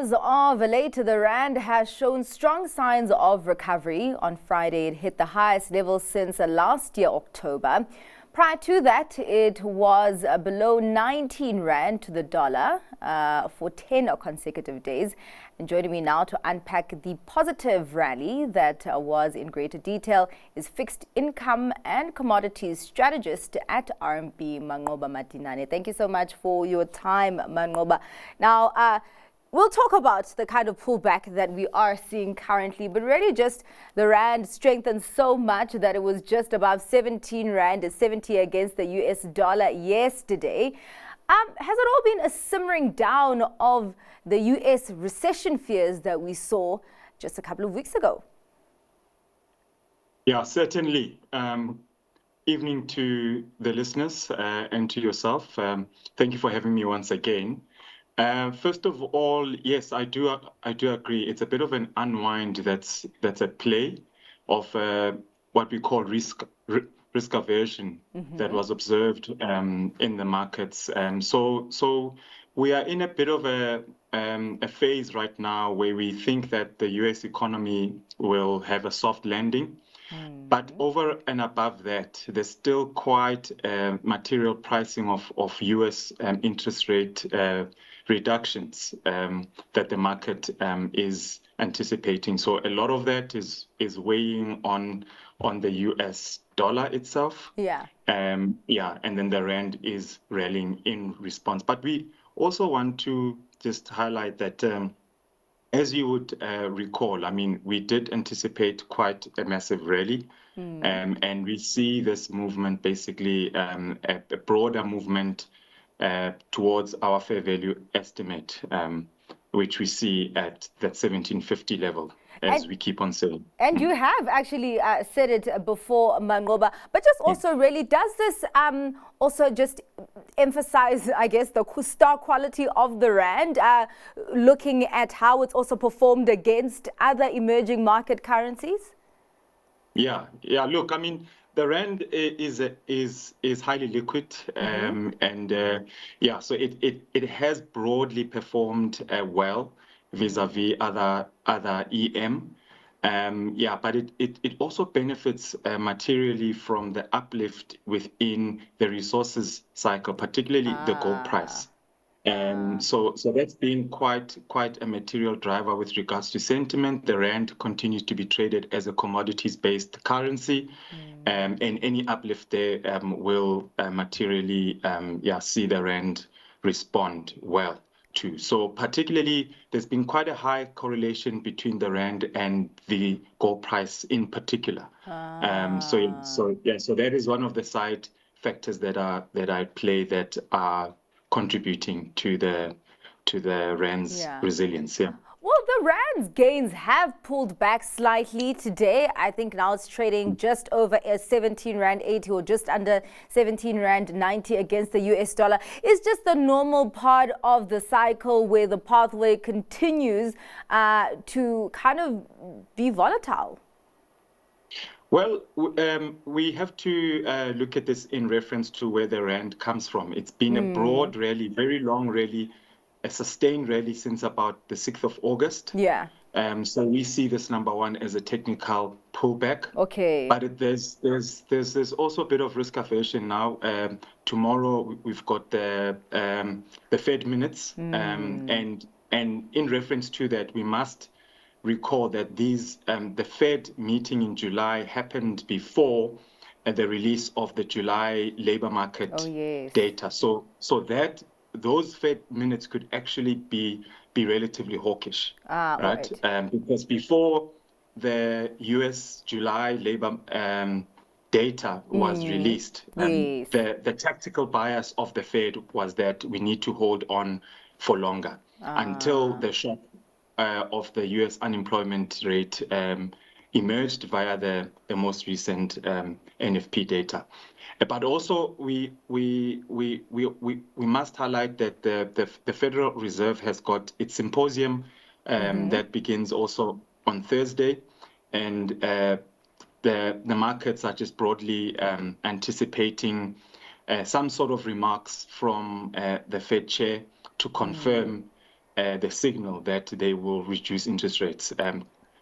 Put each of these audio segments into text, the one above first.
As of late, the rand has shown strong signs of recovery. On Friday, it hit the highest level since last year, October. Prior to that, it was below 19 rand to the dollar for 10 consecutive days. And joining me now to unpack the positive rally that was in greater detail is fixed income and commodities strategist at RMB, Manqoba Madinane. Thank you so much for your time, Manqoba. Now, we'll talk about the kind of pullback that we are seeing currently, but really just the rand strengthened so much that it was just above 17 rand 70 against the US dollar yesterday. Has it all been a simmering down of the US recession fears that we saw just a couple of weeks ago? Yeah, certainly. Evening to the listeners and to yourself. Thank you for having me once again. First of all, yes, I do agree. It's a bit of an unwind that's at play of what we call risk aversion that was observed in the markets. So we are in a bit of a phase right now where we think that the U.S. economy will have a soft landing. But over and above that, there's still quite material pricing of U.S. Interest rate reductions that the market is anticipating. So a lot of that is weighing on the U.S. dollar itself. Yeah. And then the rand is rallying in response. But we also want to just highlight that. As you would recall, I mean, we did anticipate quite a massive rally, and we see this movement basically a broader movement towards our fair value estimate, which we see at that 1750 level, as we keep on saying. And you have actually said it before, Manqoba, but just also really, does this also just emphasize, I guess, the star quality of the rand, looking at how it's also performed against other emerging market currencies? Yeah. Look, I mean, the rand is highly liquid, and so it has broadly performed well vis-a-vis other EM. But it also benefits materially from the uplift within the resources cycle, particularly the gold price. So that's been quite a material driver with regards to sentiment. The rand continues to be traded as a commodities-based currency, and any uplift there will materially see the rand respond well too. So particularly, there's been quite a high correlation between the rand and the gold price in particular. So that is one of the side factors that are at play that are contributing to the rand's resilience. Yeah. Well, the rand's gains have pulled back slightly today. I think now it's trading just over 17 rand 80 or just under 17 rand 90 against the US dollar. It's just the normal part of the cycle where the pathway continues to kind of be volatile. Well, we have to look at this in reference to where the rand comes from. It's been a broad rally, very long rally, a sustained rally since about the 6th of August. Yeah. So we see this, number one, as a technical pullback. Okay. But there's also a bit of risk aversion now. Tomorrow we've got the Fed minutes, and in reference to that, we must recall that the Fed meeting in July happened before the release of the July labor market data. So that those Fed minutes could actually be relatively hawkish, right? Because before the US July labor data was released, the tactical bias of the Fed was that we need to hold on for longer until the shock of the US unemployment rate emerged via the most recent NFP data. But also we must highlight that the Federal Reserve has got its symposium that begins also on Thursday, and the markets are just broadly anticipating some sort of remarks from the Fed chair to confirm the signal that they will reduce interest rates.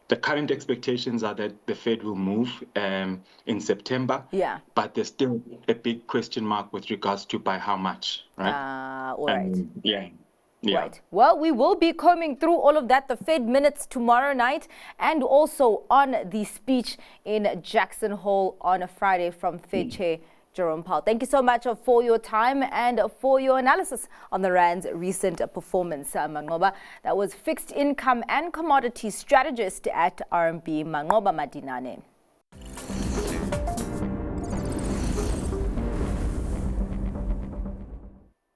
The current expectations are that the Fed will move in September, Yeah. but there's still a big question mark with regards to by how much, right? All right. Yeah. Yeah. Right. Well, we will be combing through all of that, the Fed minutes tomorrow night, and also on the speech in Jackson Hole on a Friday from Fed Chair Jerome Powell. Thank you so much for your time and for your analysis on the Rand's recent performance, Manqoba. That was fixed income and commodities strategist at RMB, Manqoba Madinane.